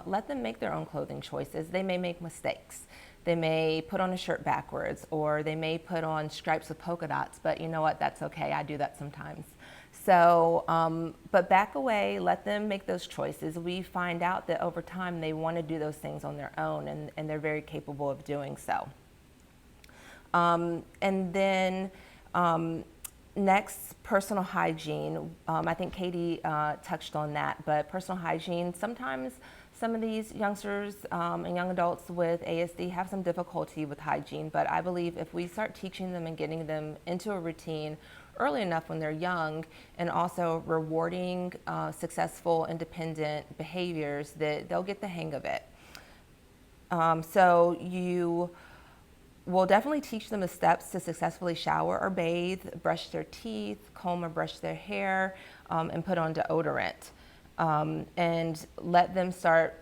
let them make their own clothing choices. They may make mistakes. They may put on a shirt backwards, or they may put on stripes with polka dots, but you know what, that's okay, I do that sometimes. So, but back away, let them make those choices. We find out that over time they want to do those things on their own, and they're very capable of doing so. And then next, personal hygiene. I think Katie touched on that, but personal hygiene, sometimes some of these youngsters and young adults with ASD have some difficulty with hygiene, but I believe if we start teaching them and getting them into a routine early enough when they're young, and also rewarding successful independent behaviors, that they'll get the hang of it. So you will definitely teach them the steps to successfully shower or bathe, brush their teeth, comb or brush their hair, and put on deodorant. And let them start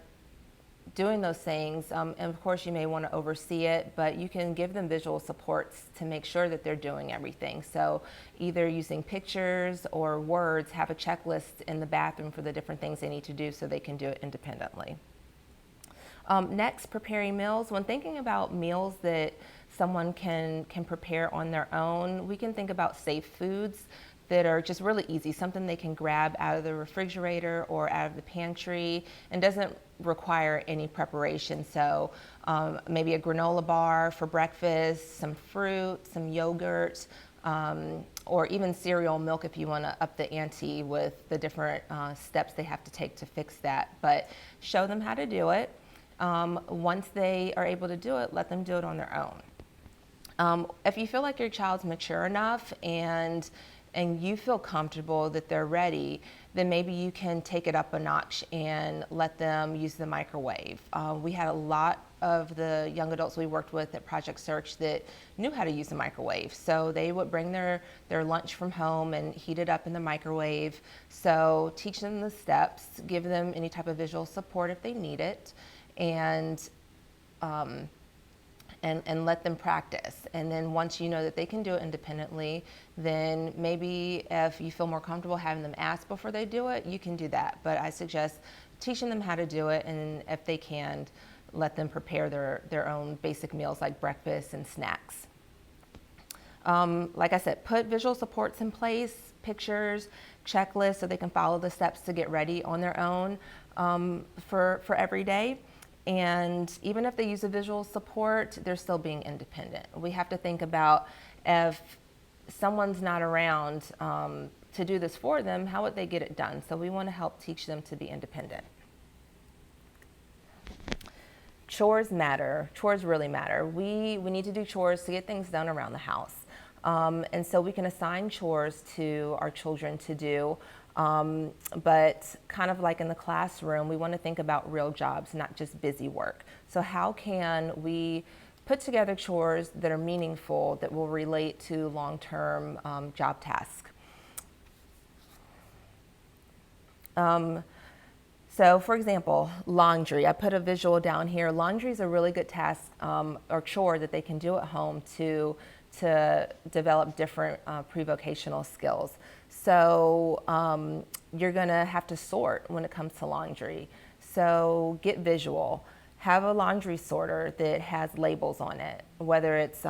doing those things. And of course, you may want to oversee it, but you can give them visual supports to make sure that they're doing everything. So either using pictures or words, have a checklist in the bathroom for the different things they need to do so they can do it independently. Next, preparing meals. When thinking about meals that someone can prepare on their own, we can think about safe foods that are just really easy, something they can grab out of the refrigerator or out of the pantry and doesn't require any preparation. So maybe a granola bar for breakfast, some fruit, some yogurt, or even cereal milk if you want to up the ante with the different steps they have to take to fix that. But show them how to do it. Once they are able to do it, let them do it on their own. If you feel like your child's mature enough and you feel comfortable that they're ready, then maybe you can take it up a notch and let them use the microwave. We had a lot of the young adults we worked with at Project Search that knew how to use the microwave. So they would bring their lunch from home and heat it up in the microwave. So teach them the steps, give them any type of visual support if they need it, and let them practice. And then once you know that they can do it independently, then maybe if you feel more comfortable having them ask before they do it, you can do that. But I suggest teaching them how to do it, and if they can, let them prepare their own basic meals like breakfast and snacks. Like I said, put visual supports in place, pictures, checklists, so they can follow the steps to get ready on their own for every day. And even if they use a visual support, they're still being independent. We have to think about if someone's not around to do this for them, how would they get it done? So we want to help teach them to be independent. chores matter. Chores really matter. We need to do chores to get things done around the house. And so we can assign chores to our children to do, but kind of like in the classroom, we want to think about real jobs, not just busy work. So how can we put together chores that are meaningful, that will relate to long-term job tasks? So for example, laundry. I put a visual down here. Laundry is a really good task or chore that they can do at home to develop different pre-vocational skills. So you're gonna have to sort when it comes to laundry. So get visual. Have a laundry sorter that has labels on it, whether it's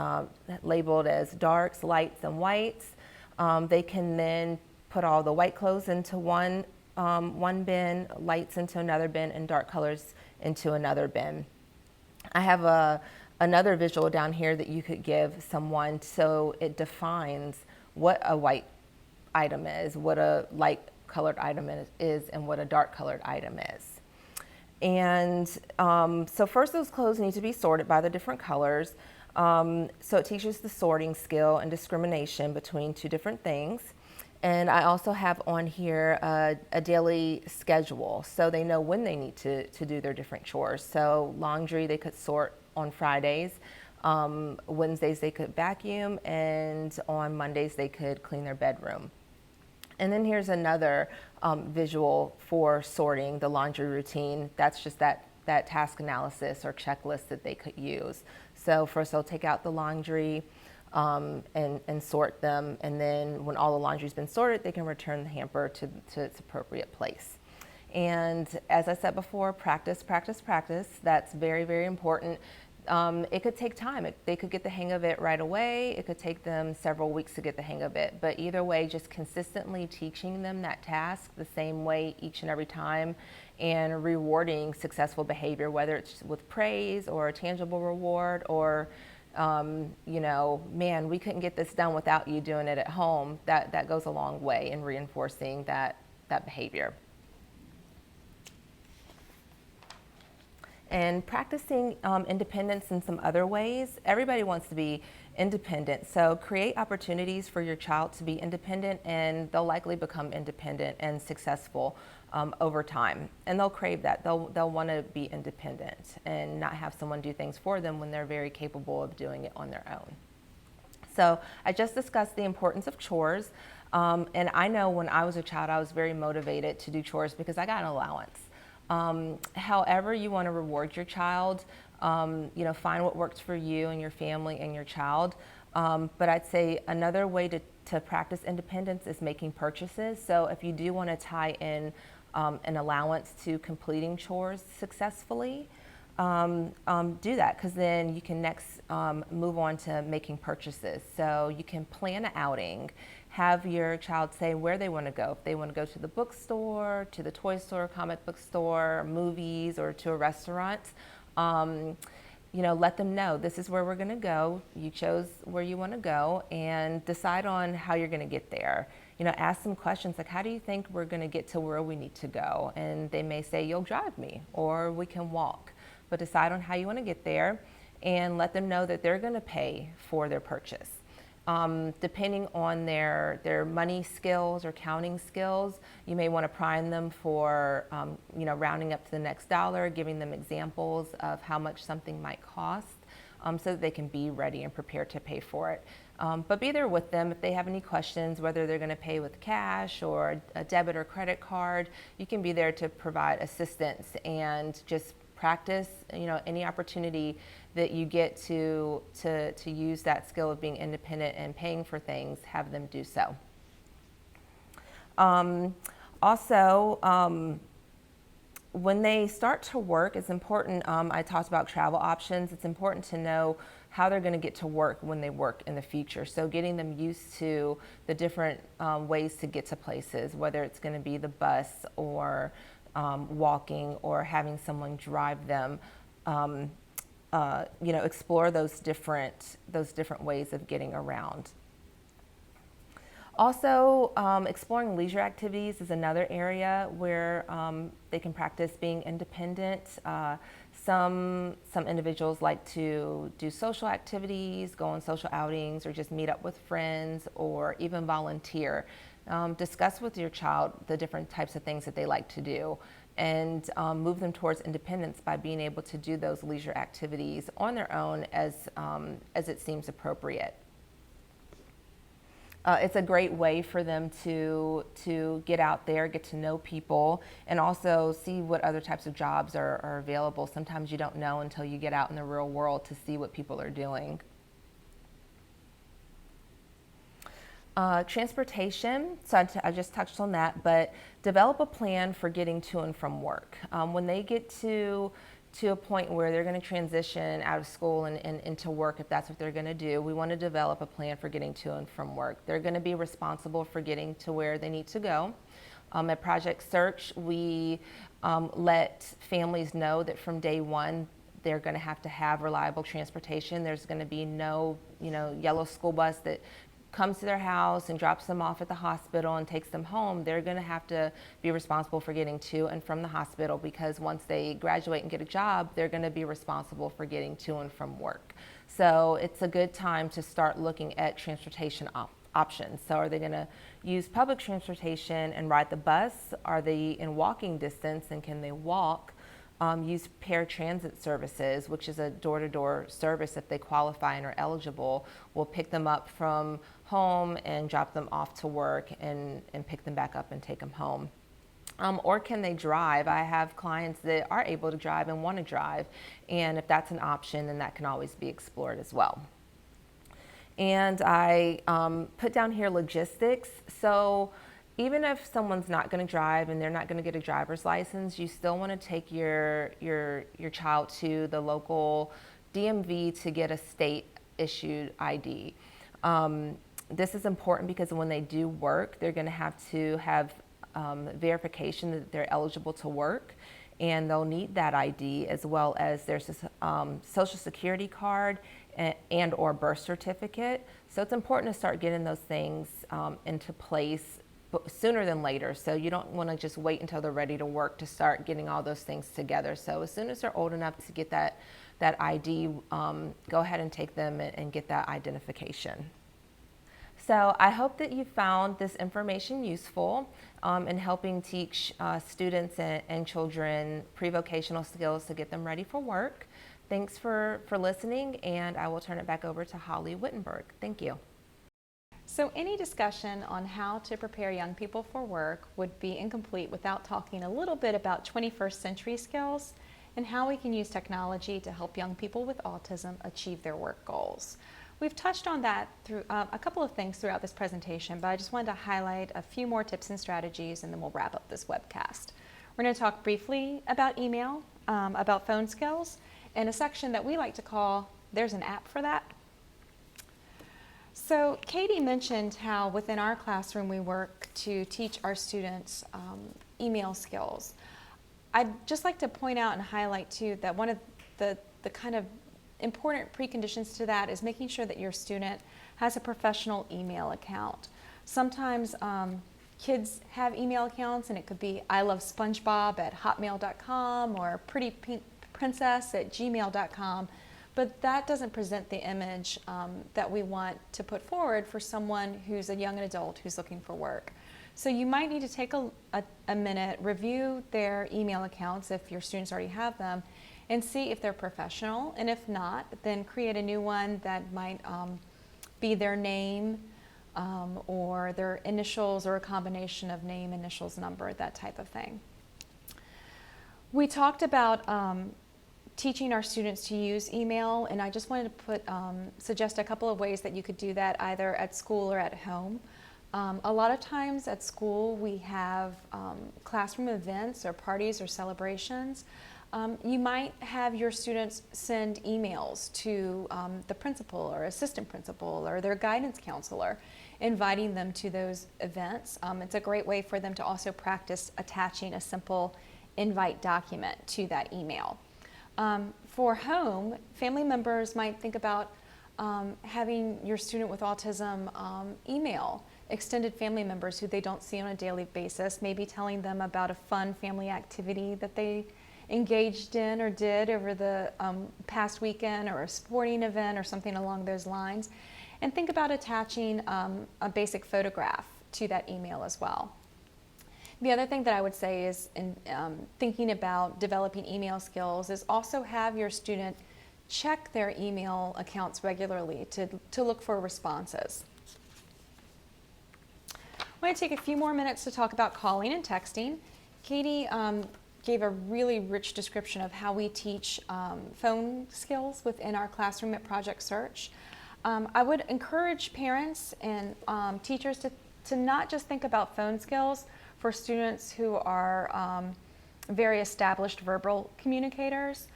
labeled as darks, lights, and whites. They can then put all the white clothes into one bin, lights into another bin, and dark colors into another bin. I have another visual down here that you could give someone so it defines what a white item is, what a light colored item is, and what a dark colored item is. And so first those clothes need to be sorted by the different colors. So it teaches the sorting skill and discrimination between two different things. And I also have on here a daily schedule, so they know when they need to do their different chores. So laundry, they could sort on Fridays. Wednesdays, they could vacuum, and on Mondays, they could clean their bedroom. And then here's another visual for sorting the laundry routine. That's just that task analysis or checklist that they could use. So first they'll take out the laundry and sort them, and then when all the laundry's been sorted, they can return the hamper to its appropriate place. And as I said before, practice, practice, practice. That's very, very important. It could take time. They could get the hang of it right away. It could take them several weeks to get the hang of it. But either way, just consistently teaching them that task the same way each and every time, and rewarding successful behavior, whether it's with praise or a tangible reward, or you know, man, we couldn't get this done without you doing it at home. That goes a long way in reinforcing that behavior. And practicing independence in some other ways. Everybody wants to be independent, so create opportunities for your child to be independent, and they'll likely become independent and successful over time. And they'll crave that. They'll want to be independent and not have someone do things for them when they're very capable of doing it on their own. So I just discussed the importance of chores. And I know when I was a child, I was very motivated to do chores because I got an allowance. However you want to reward your child, you know, find what works for you and your family and your child. But I'd say another way to practice independence is making purchases. So if you do want to tie in an allowance to completing chores successfully, do that, because then you can next move on to making purchases. So you can plan an outing, have your child say where they want to go. If they want to go to the bookstore, to the toy store, comic book store, movies, or to a restaurant, you know, let them know this is where we're going to go. You chose where you want to go, and decide on how you're going to get there. You know, ask some questions like, how do you think we're going to get to where we need to go? And they may say, you'll drive me, or we can walk. But decide on how you want to get there, and let them know that they're going to pay for their purchase. Depending on their money skills or counting skills, you may want to prime them for, you know, rounding up to the next dollar, giving them examples of how much something might cost, so that they can be ready and prepared to pay for it. But be there with them if they have any questions, whether they're going to pay with cash or a debit or credit card. You can be there to provide assistance and just practice, you know, any opportunity that you get to use that skill of being independent and paying for things, have them do so. Also, when they start to work, it's important, I talked about travel options, it's important to know how they're going to get to work when they work in the future. So getting them used to the different ways to get to places, whether it's going to be the bus or walking or having someone drive them. You know, explore those different ways of getting around. Also, exploring leisure activities is another area where they can practice being independent. Some individuals like to do social activities, go on social outings, or just meet up with friends, or even volunteer. Discuss with your child the different types of things that they like to do, and move them towards independence by being able to do those leisure activities on their own as it seems appropriate. It's a great way for them to get out there, get to know people, and also see what other types of jobs are available. Sometimes you don't know until you get out in the real world to see what people are doing. Transportation, so I just touched on that, but develop a plan for getting to and from work. When they get to a point where they're going to transition out of school and into work, if that's what they're going to do, we want to develop a plan for getting to and from work. They're going to be responsible for getting to where they need to go. At Project Search, we let families know that from day one, they're going to have reliable transportation. There's going to be no, yellow school bus that comes to their house and drops them off at the hospital and takes them home. They're going to have to be responsible for getting to and from the hospital, because once they graduate and get a job, they're going to be responsible for getting to and from work. So it's a good time to start looking at transportation options. So are they going to use public transportation and ride the bus? Are they in walking distance and can they walk? Use paratransit services, which is a door-to-door service. If they qualify and are eligible, we'll pick them up from home and drop them off to work and pick them back up and take them home. Or can they drive? I have clients that are able to drive and want to drive, and if that's an option, then that can always be explored as well. And I put down here logistics. So even if someone's not going to drive and they're not going to get a driver's license, you still want to take your child to the local DMV to get a state-issued ID. This is important because when they do work, they're going to have verification that they're eligible to work, and they'll need that ID, as well as there's this Social Security card and or birth certificate. So it's important to start getting those things into place sooner than later. So you don't want to just wait until they're ready to work to start getting all those things together. So as soon as they're old enough to get that ID, go ahead and take them and get that identification. So I hope that you found this information useful in helping teach students and children pre-vocational skills to get them ready for work. Thanks for listening, and I will turn it back over to Holly Whittenburg. Thank you. So any discussion on how to prepare young people for work would be incomplete without talking a little bit about 21st century skills and how we can use technology to help young people with autism achieve their work goals. We've touched on that through a couple of things throughout this presentation, but I just wanted to highlight a few more tips and strategies, and then we'll wrap up this webcast. We're going to talk briefly about email, about phone skills, and a section that we like to call "There's an app for that." So Katie mentioned how within our classroom we work to teach our students email skills. I'd just like to point out and highlight too that one of the kind of important preconditions to that is making sure that your student has a professional email account. Sometimes kids have email accounts, and it could be ilovespongebob@hotmail.com or prettyprincess@gmail.com. But that doesn't present the image that we want to put forward for someone who's a young adult who's looking for work. So you might need to take a minute, review their email accounts if your students already have them, and see if they're professional. And if not, then create a new one that might be their name or their initials, or a combination of name, initials, number, that type of thing. We talked about teaching our students to use email, and I just wanted to suggest a couple of ways that you could do that either at school or at home. A lot of times at school we have classroom events or parties or celebrations. You might have your students send emails to the principal or assistant principal or their guidance counselor, inviting them to those events. It's a great way for them to also practice attaching a simple invite document to that email. For home, family members might think about having your student with autism email extended family members who they don't see on a daily basis, maybe telling them about a fun family activity that they engaged in or did over the past weekend, or a sporting event or something along those lines. And think about attaching a basic photograph to that email as well. The other thing that I would say is, in thinking about developing email skills, is also have your student check their email accounts regularly to look for responses. I want to take a few more minutes to talk about calling and texting. Katie gave a really rich description of how we teach phone skills within our classroom at Project Search. I would encourage parents and teachers to not just think about phone skills for students who are very established verbal communicators.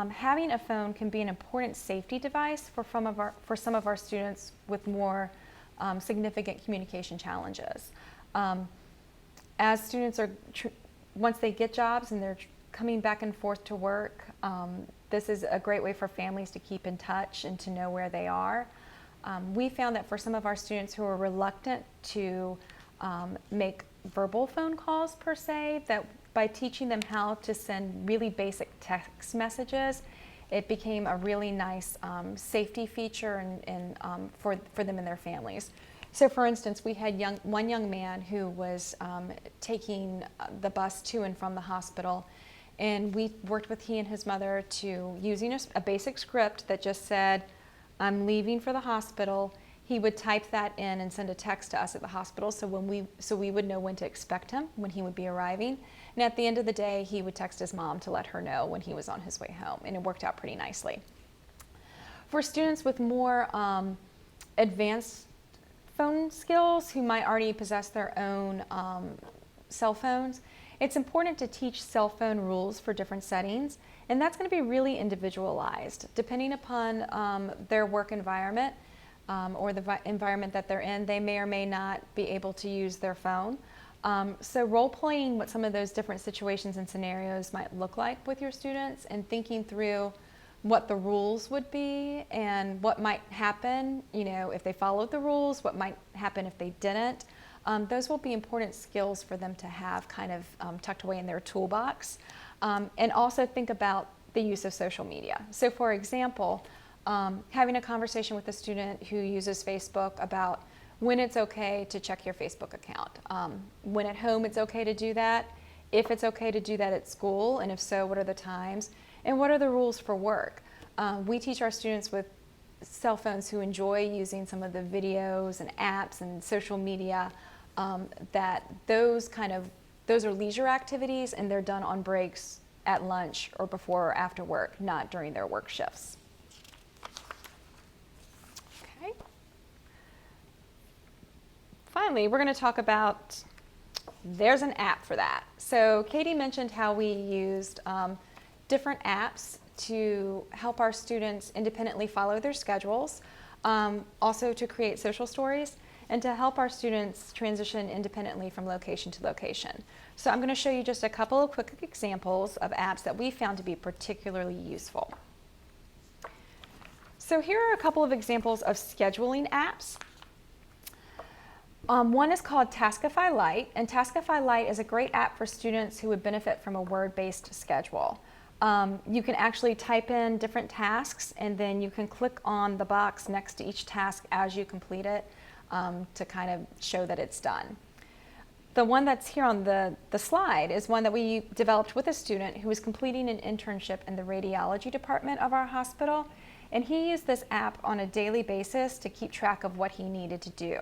Having a phone can be an important safety device for some of our students with more significant communication challenges. As students are, once they get jobs and they're coming back and forth to work, this is a great way for families to keep in touch and to know where they are. We found that for some of our students who are reluctant to make verbal phone calls per se, that by teaching them how to send really basic text messages, it became a really nice safety feature and for them and their families. So for instance, we had one young man who was taking the bus to and from the hospital, and we worked with he and his mother to using a basic script that just said, "I'm leaving for the hospital." He would type that in and send a text to us at the hospital so we would know when to expect him, when he would be arriving. And at the end of the day, he would text his mom to let her know when he was on his way home, and it worked out pretty nicely. For students with more advanced phone skills who might already possess their own cell phones, it's important to teach cell phone rules for different settings, and that's going to be really individualized depending upon their work environment. Or the environment that they're in. They may or may not be able to use their phone. So role-playing what some of those different situations and scenarios might look like with your students, and thinking through what the rules would be and what might happen, if they followed the rules, what might happen if they didn't. Those will be important skills for them to have kind of tucked away in their toolbox. And also think about the use of social media. So for example, having a conversation with a student who uses Facebook about when it's okay to check your Facebook account. When at home it's okay to do that, if it's okay to do that at school, and if so, what are the times, and what are the rules for work. We teach our students with cell phones who enjoy using some of the videos and apps and social media, that those are leisure activities, and they're done on breaks at lunch or before or after work, not during their work shifts. Finally, we're going to talk about, there's an app for that. So Katie mentioned how we used different apps to help our students independently follow their schedules, also to create social stories, and to help our students transition independently from location to location. So I'm going to show you just a couple of quick examples of apps that we found to be particularly useful. So here are a couple of examples of scheduling apps. One is called Taskify Lite, and Taskify Lite is a great app for students who would benefit from a word-based schedule. You can actually type in different tasks, and then you can click on the box next to each task as you complete it to kind of show that it's done. The one that's here on the slide is one that we developed with a student who was completing an internship in the radiology department of our hospital, and he used this app on a daily basis to keep track of what he needed to do.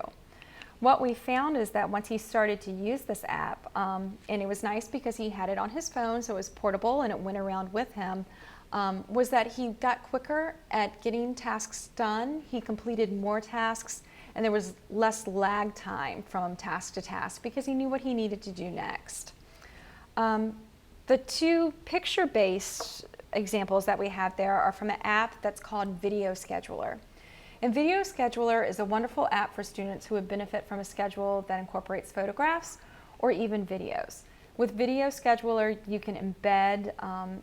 What we found is that once he started to use this app, and it was nice because he had it on his phone, so it was portable and it went around with him, was that he got quicker at getting tasks done. He completed more tasks, and there was less lag time from task to task because he knew what he needed to do next. The two picture-based examples that we have there are from an app that's called Video Scheduler. And Video Scheduler is a wonderful app for students who would benefit from a schedule that incorporates photographs or even videos. With Video Scheduler, you can embed,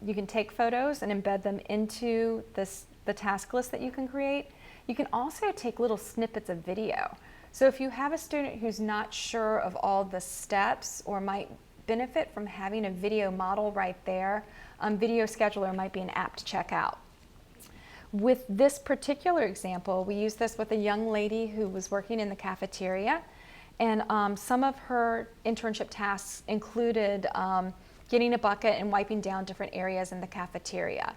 you can take photos and embed them into the task list that you can create. You can also take little snippets of video. So if you have a student who's not sure of all the steps or might benefit from having a video model right there, Video Scheduler might be an app to check out. With this particular example, we used this with a young lady who was working in the cafeteria, and some of her internship tasks included getting a bucket and wiping down different areas in the cafeteria.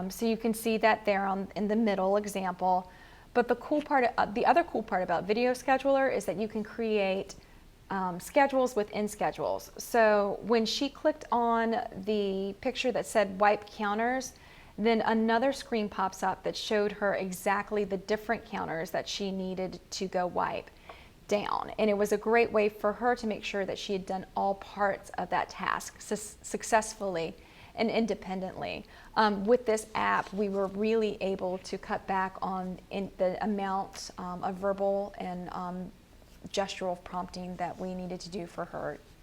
So you can see that there in the middle example. But the other cool part about Video Scheduler is that you can create schedules within schedules. So when she clicked on the picture that said wipe counters, then another screen pops up that showed her exactly the different counters that she needed to go wipe down. And it was a great way for her to make sure that she had done all parts of that task successfully and independently. With this app, we were really able to cut back on the amount of verbal and gestural prompting that we needed to do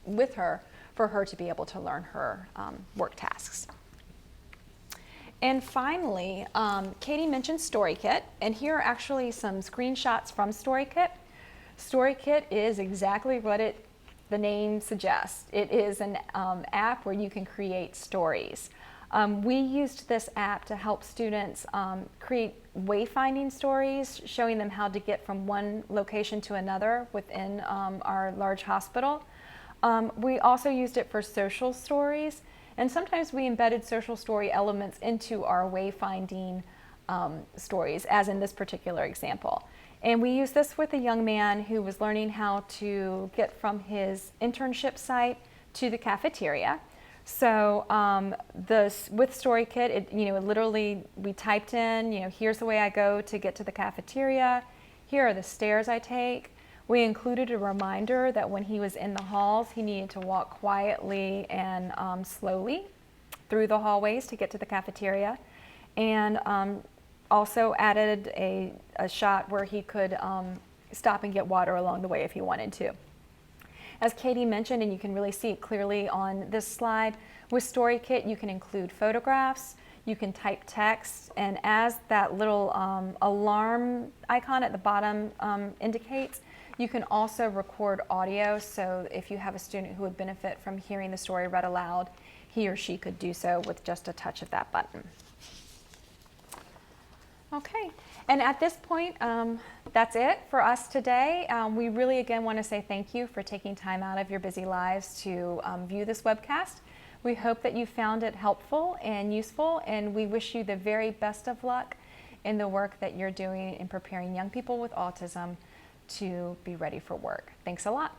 with her for her to be able to learn her work tasks. And finally, Katie mentioned StoryKit, and here are actually some screenshots from StoryKit. StoryKit is exactly what the name suggests. It is an app where you can create stories. We used this app to help students create wayfinding stories, showing them how to get from one location to another within our large hospital. We also used it for social stories, and sometimes we embedded social story elements into our wayfinding stories, as in this particular example. And we used this with a young man who was learning how to get from his internship site to the cafeteria. So with StoryKit, it literally, we typed in, here's the way I go to get to the cafeteria. Here are the stairs I take. We included a reminder that when he was in the halls, he needed to walk quietly and slowly through the hallways to get to the cafeteria. And also added a shot where he could stop and get water along the way if he wanted to. As Katie mentioned, and you can really see it clearly on this slide, with StoryKit you can include photographs, you can type text, and as that little alarm icon at the bottom indicates, you can also record audio, so if you have a student who would benefit from hearing the story read aloud, he or she could do so with just a touch of that button. Okay, and at this point, that's it for us today. We really, again, want to say thank you for taking time out of your busy lives to view this webcast. We hope that you found it helpful and useful, and we wish you the very best of luck in the work that you're doing in preparing young people with autism to be ready for work. Thanks a lot.